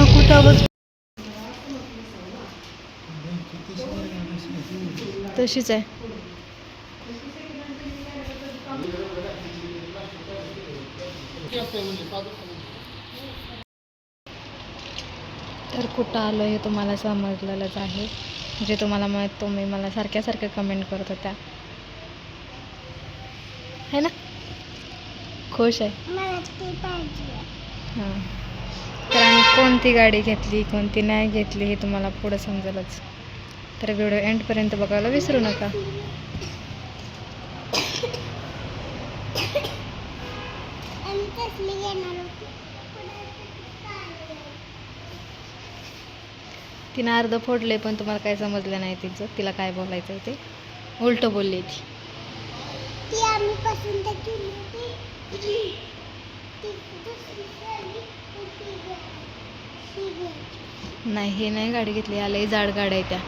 कुठं बस तशीच आहे. तर कुठं आलो हे तुम्हाला समजलेलंच आहे. जे तुम्हाला माहीत तुम्ही मला सारख्या कमेंट करत होत्या है ना. खुश आहे हां. तर आम्ही कोणती गाडी घेतली कोणती नाही घेतली हे तुम्हाला पुढं समजेलच. तर व्हिडिओ एंडपर्यंत बघायला विसरू नका. तिनं अर्ध फोडले पण तुम्हाला काय समजलं नाही तिचं. तिला काय बोलायचं ते उलट बोलली ती आम्ही पसंत केली. नाही हे नाही गाडी घेतली. आलंय जाड गाड्या आहे त्या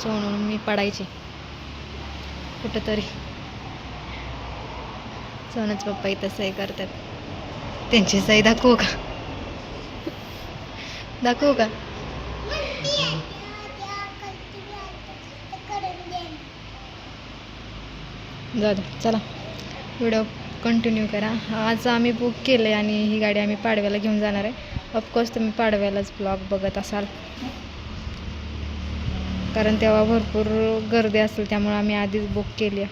सोडून मी पडायची कुठंतरी. सोनूच पप्पा इथं सही करतात. त्यांची सही दाखवू का दाखवू का. जाऊ दे चला व्हिडिओ कंटिन्यू करा. आज आम्ही बुक केलं आहे आणि ही गाडी आम्ही पाडव्याला घेऊन जाणार आहे. ऑफकोर्स तुम्ही पाडव्यालाच ब्लॉग बघत असाल कारण तेव्हा भरपूर गर्दी असेल त्यामुळे आम्ही आधीच बुक केली आहे.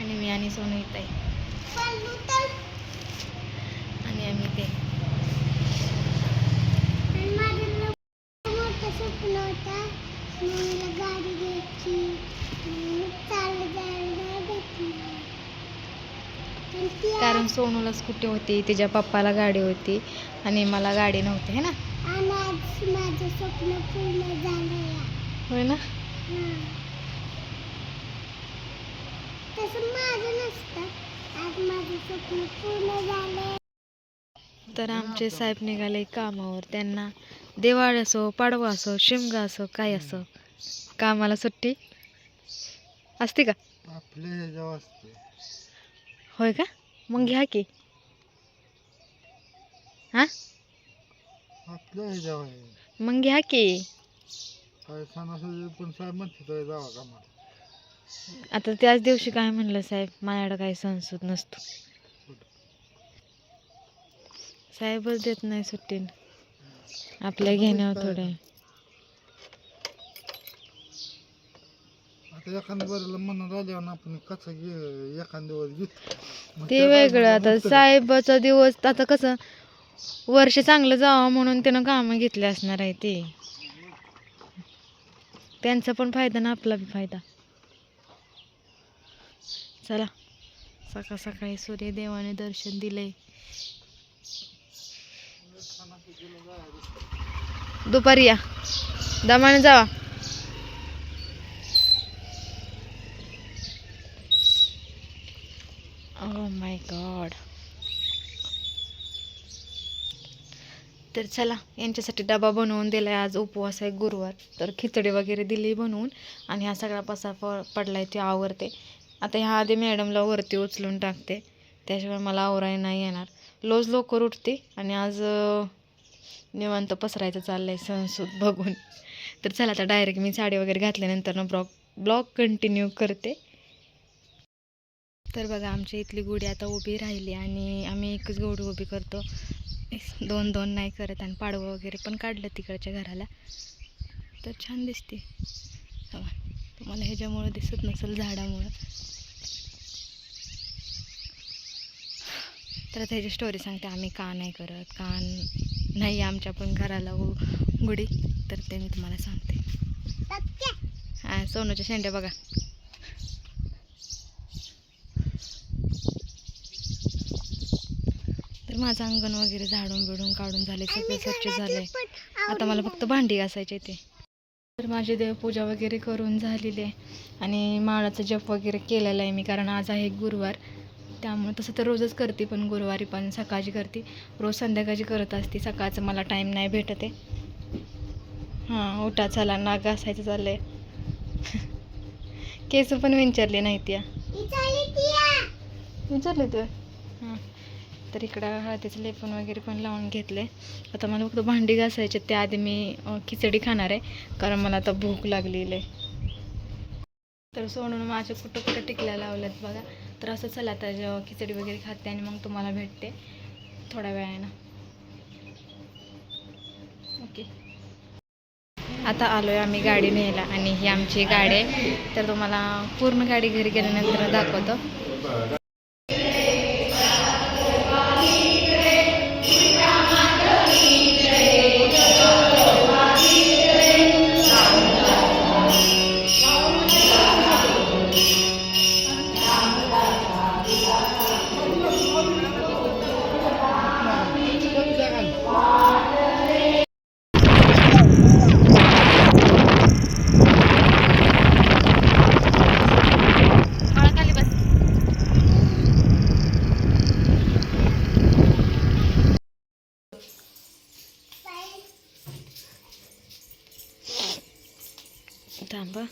आणि मी आणि सोनू इथं आहे आणि आम्ही ते गाडी घ्यायची कारण सोनूला स्कूटी होती तिच्या पप्पाला गाडी होती आणि मला गाडी नव्हती है ना. माझं स्वप्न पूर्ण झालं होय ना. तसं माझं नसतं आज माझं स्वप्न पूर्ण झालं. तर आमचे साहेब निघाले कामावर. त्यांना दिवाळी असो पाडवा असो शिमगा असो काय असो कामाला सुट्टी असते का आपले होय का. मग घ्या की हा मग घ्या की. आता त्याच दिवशी काय म्हणलं साहेब माझ्याकडे काही संसूद नसतो. साहेबच देत नाही सुट्टी आपल्या घेण्यावर थोडं. ते वेगळं. आता साहेबाचा दिवस आता कसं वर्ष चांगलं जावं म्हणून त्यानं कामं घेतले असणार आहे. ते त्यांचा पण फायदा ना आपला बी फायदा. चला सकाळ सकाळी सूर्यदेवाने दर्शन दिले. दुपारी या दमाने जावा. Oh my God. तर चला यांच्यासाठी डबा बनवून दिला आहे. आज उपवास आहे गुरुवार तर खिचडी वगैरे दिली बनवून आणि हा सगळा पसा पडलाय ते आवरते. आता ह्या आधी मॅडमला वरती उचलून टाकते त्याशिवाय मला आवराय नाही येणार. रोज लवकर उठते आणि आज निवांत पसरायचं चाललंय संसूद बघून. तर चला आता डायरेक्ट मी साडी वगैरे घातल्यानंतर ना ब्लॉग कंटिन्यू करते. तर बघा आमच्या इथली गुढी आता उभी राहिली आणि आम्ही एकच गुढी उभी करतो. दोन नाही करत. आणि पाडवं वगैरे पण काढलं तिकडच्या घराला तर छान दिसते. तुम्हाला ह्याच्यामुळं दिसत नसेल झाडामुळं. तर आता ह्याची स्टोरी सांगते. आम्ही का नाही करत का नाही आमच्या पण घराला गुढी तर ते मी तुम्हाला सांगते. हां सोनूच्या शेंड्या बघा. तर माझं अंगण वगैरे झाडून बिडून काढून झाले सगळं स्वच्छ झालंय. आता मला फक्त भांडी घासायचे ते. तर माझी देवपूजा वगैरे करून झालेली आहे आणि माळाचा जप वगैरे केलेला आहे मी कारण आज आहे गुरुवार. त्यामुळे तसं तर रोजच करते पण गुरुवारी पण सकाळची करते. रोज संध्याकाळची करत असते. सकाळचं मला टाईम नाही भेटत आहे. हां उठा चला नाग घासायचं चाललं आहे. केस पण विचारले नाही त्या विचारले तू. हां तर इकडं हळदीचं लेपन वगैरे पण लावून घेतले. आता मला फक्त भांडी घासायचे, त्याआधी मी खिचडी खाणार आहे कारण मला आता भूक लागलेली आहे. तर सोडून माझ्या कुठं कुठं टिकल्या लावल्यात बघा. तर असं चला आता खिचडी वगैरे खाते आणि मग तुम्हाला भेटते थोड्या वेळानं. ओके. आता आलो आहे आम्ही गाडी न्यायला आणि ही आमची गाडी आहे. तर तुम्हाला पूर्ण गाडी घरी गेल्यानंतर दाखवतो. थांबा.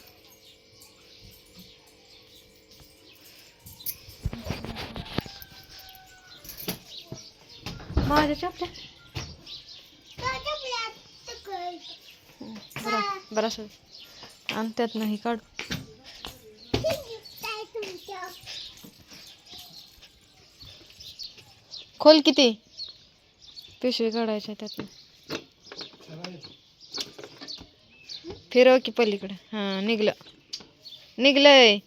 माझ्या चपल्या बरं असं आणि त्यात नाही काढ. खोल किती पिशवी काढायच्या त्यातनं. फिरव की पलीकडे. हां निघलंय.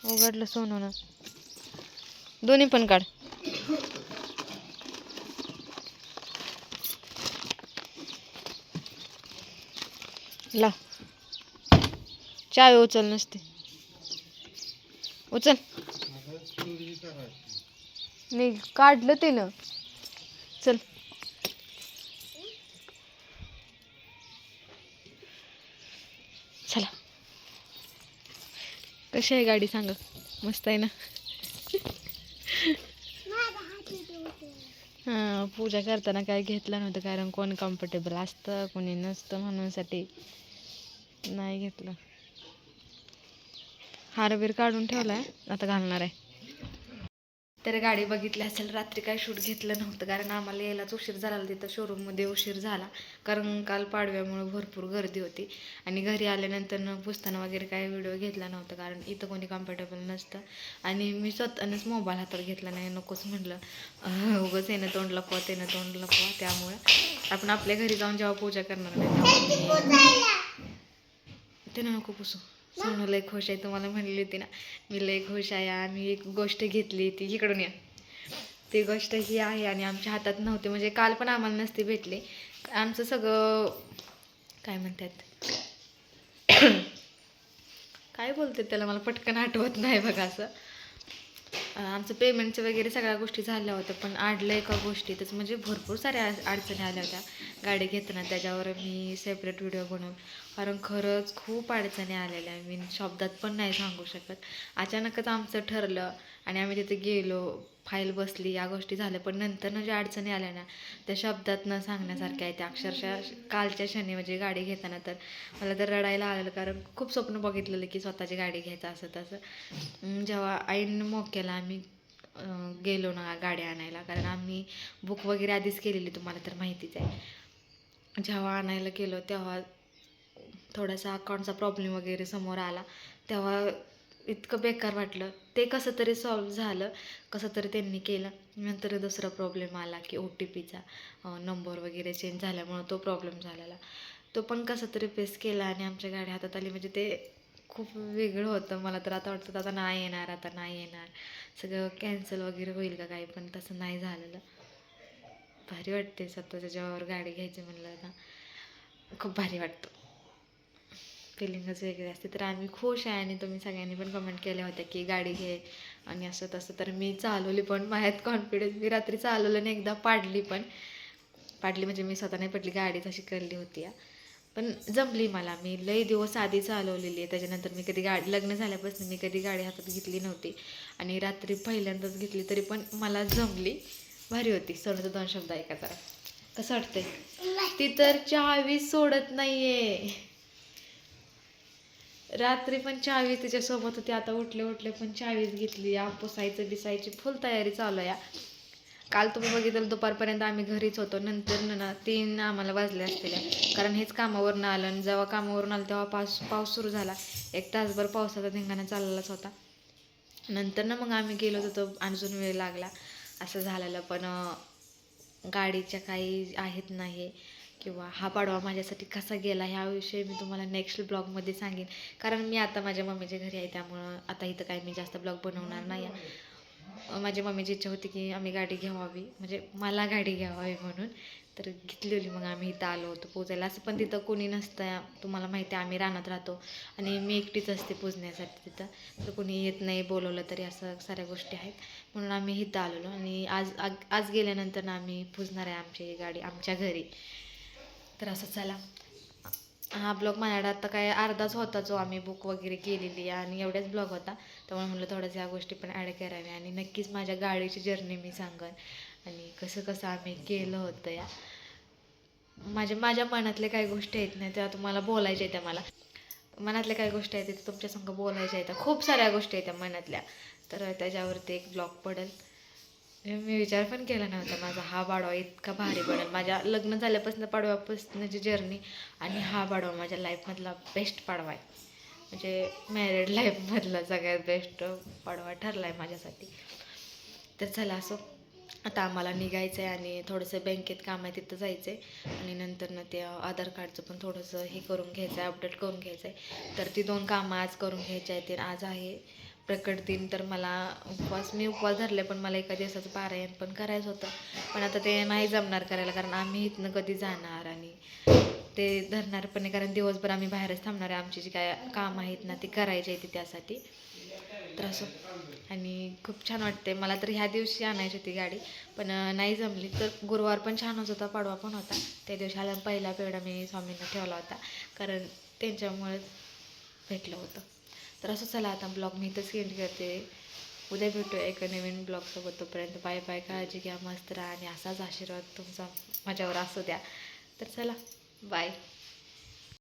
उघडलं सोनं ना. दोन्ही पण काढ. ला चावी उचल नसते. उचल. निघ काढलं ते ना. चल चला. कशी आहे गाडी सांगा. मस्त आहे ना. हां पूजा करताना काय घेतलं नव्हतं कारण कोण कम्फर्टेबल असतं कोणी नसतं म्हणूनसाठी नाही घेतलं. हारबीर काढून ठेवला आहे आता घालणार आहे. तर गाडी बघितली असेल रात्री काय शूट घेतलं नव्हतं कारण आम्हाला यायलाच उशीर झाला. तिथं शोरूममध्ये उशीर झाला कारण काल पाडव्यामुळे भरपूर गर्दी होती आणि घरी आल्यानंतर पुसताना वगैरे काय व्हिडिओ घेतला नव्हता कारण इथं कोणी कम्फर्टेबल नसतं आणि मी स्वतःनंच मोबाईल हातात घेतला नाही. नकोच म्हटलं उगाच येणं तोंड लपवा त्यामुळं आपण आपल्या घरी जाऊन जेव्हा पूजा करणार नाही ते नको पुसू. सोनू लय खुश आहे. तुम्हाला म्हणली होती ना मी लय खुश आहे. आम्ही एक गोष्ट घेतली ती इकडून या. ती गोष्ट ही आहे आणि आमच्या हातात नव्हती म्हणजे काल पण आम्हाला नसती भेटली. आमचं सगळं काय म्हणतात काय बोलते त्याला मला पटकन आठवत नाही बघा. असं आमचं पेमेंटचं वगैरे सगळ्या गोष्टी झाल्या होत्या पण आडलं एका गोष्टीतच म्हणजे भरपूर साऱ्या अडचणी आल्या होत्या गाडी घेताना. त्याच्यावर मी सेपरेट व्हिडिओ बनवून कारण खरंच खूप अडचणी आलेल्या मी शब्दात पण नाही सांगू शकत. अचानकच आमचं ठरलं आणि आम्ही तिथे गेलो. फाईल बसली या गोष्टी झाल्या पण नंतर ज्या अडचणी आल्या ना त्या शब्दात न सांगण्यासारख्या आहेत. त्या अक्षरशः कालच्या क्षणी म्हणजे गाडी घेताना तर मला तर रडायला आलेलं कारण खूप स्वप्न बघितलेलं की स्वतःची गाडी घ्यायचं असं तसं. जेव्हा ऐन मोक्याला आम्ही गेलो ना गाडी आणायला कारण आम्ही बुक वगैरे आधीच केलेली तुम्हाला तर माहितीच आहे. जेव्हा आणायला गेलो तेव्हा थोडासा अकाउंटचा प्रॉब्लेम वगैरे समोर आला तेव्हा इतकं बेकार वाटलं. ते कसं तरी सॉल्व झालं कसं तरी त्यांनी केलं. नंतर दुसरा प्रॉब्लेम आला की OTPचा नंबर वगैरे चेंज झाल्यामुळं तो प्रॉब्लेम झालेला. तो पण कसं तरी फेस केला आणि आमच्या गाडी हातात आली म्हणजे ते खूप वेगळं होतं. मला तर आता वाटतं आता नाही येणार सगळं कॅन्सल वगैरे होईल का काही पण तसं नाही झालेलं. भारी वाटते स्वतःच्या जेव्हावर गाडी घ्यायची म्हणलं ना खूप भारी वाटतं. फिलिंगच वेगळी असते. तर आम्ही खुश आहे आणि तुम्ही सगळ्यांनी पण कमेंट केल्या होत्या की गाडी घे आणि असं तसं. तर मी चालवली पण माझ्यात कॉन्फिडन्स. मी रात्री चालवलं आणि एकदा पाडली म्हणजे मी स्वतः नाही पडली गाडीच अशी करली होती पण जमली मला. मी लई दिवस आधी चालवलेली आहे. त्याच्यानंतर मी कधी गाडी लग्न झाल्यापासून मी कधी गाडी हातात घेतली नव्हती आणि रात्री पहिल्यांदाच घेतली तरी पण मला जमली. भारी होती. सोनूचं 2 शब्द ऐका जरा कसं वाटतंय. ती तर चावी सोडत नाहीये. रात्री पण चावी तिच्यासोबत होती. आता उठले उठले पण चावीच घेतली या. पुसायचं बिसायची फुल तयारी चालू आहे या. काल तुम्ही बघितलं दुपारपर्यंत आम्ही घरीच होतो. नंतर ना 3 आम्हाला वाजले असतील, कारण हेच कामावरून आलं आणि जेव्हा कामावरून आलं तेव्हा पाऊस सुरू झाला. 1 तासभर पावसाचा धिंगाणा चाललाच होता. नंतर ना मग आम्ही गेलो होतो, अजून वेळ लागला असं झालेलं. पण गाडीच्या काही आहेत नाही, किंवा हा पाडवा माझ्यासाठी कसा गेला ह्याविषयी मी तुम्हाला नेक्स्ट ब्लॉगमध्ये सांगेन. कारण मी आता माझ्या मम्मीच्या घरी आहे, त्यामुळं आता इथं काही मी जास्त ब्लॉग बनवणार नाही. माझ्या मम्मीची इच्छा होती की आम्ही गाडी घ्यावी, म्हणजे मला गाडी घ्यावी म्हणून. तर घेतलेली. मग आम्ही इथं आलो होतो पोचायला. असं पण तिथं कोणी नसतं, तुम्हाला माहिती आहे आम्ही रानात राहतो आणि मी एकटीच असते पोचण्यासाठी तिथं. तर कोणी येत नाही, बोलवलं तरी, असं साऱ्या गोष्टी आहेत. म्हणून आम्ही इथं आलेलो आणि आज गेल्यानंतर ना आम्ही पुजणार आहे आमची गाडी आमच्या घरी. तर असं चला, हा ब्लॉग माझ्याकडे आता काय अर्धाच होता, जो आम्ही बुक वगैरे केलेली आणि एवढ्याच ब्लॉग होता. त्यामुळे म्हटलं थोड्याच ह्या गोष्टी पण ॲड कराव्या आणि नक्कीच माझ्या गाडीची जर्नी मी सांगेन आणि कसं कसं आम्ही केलं होतं या. माझ्या मनातल्या काही गोष्टी आहेत ना त्या तुम्हाला बोलायच्या आहेत. त्या मला मनातल्या काही गोष्टी आहेत त्या तुमच्यासंग बोलायच्या आहेत. खूप साऱ्या गोष्टी आहेत त्या मनातल्या. तर त्याच्यावरती एक ब्लॉग पडेल. मी विचार पण केला नव्हता माझा हा पाडवा इतका भारी बनेल. माझ्या लग्न झाल्यापासून पाडव्यापासूनची जर्नी आणि हा पाडवा माझ्या लाईफमधला बेस्ट पाडवा आहे. म्हणजे मॅरिड लाईफमधला सगळ्यात बेस्ट पाडवा ठरला आहे माझ्यासाठी. तर चला, असं आता आम्हाला निघायचं आहे आणि थोडंसं बँकेत काम आहे, तिथं जायचं आहे. आणि नंतर ना ते आधार कार्डचं पण थोडंसं हे करून घ्यायचं आहे, अपडेट करून घ्यायचं आहे. तर ती 2 कामं आज करून घ्यायची आहेत. आणि आज आहे प्रकट दिन. तर मला मी उपवास धरले, पण मला एका दिवसाचं पारायण पण करायचं होतं. पण आता ते नाही जमणार करायला, कारण आम्ही इथनं कधी जाणार आणि ते धरणार पण नाही, कारण दिवसभर आम्ही बाहेरच थांबणार आहे. आमची जी काय कामं आहेत ना ती करायची आहे ती त्यासाठी. तर असं, आणि खूप छान वाटते मला. तर ह्या दिवशी आणायची होती गाडी, पण नाही जमली. तर गुरुवार पण छानच होता, पाडवा पण होता. त्या दिवशी आला पहिला पेढा मी स्वामींना ठेवला होता, कारण त्यांच्यामुळे भेटलं होतं. तर असं चला, आता ब्लॉग मी इथंच एंड करते. उद्या भेटूया एका नवीन ब्लॉगसोबत. तोपर्यंत बाय बाय, काळजी घ्या, मस्त राहा आणि असाच आशीर्वाद तुमचा माझ्यावर असू द्या. तर चला, बाय.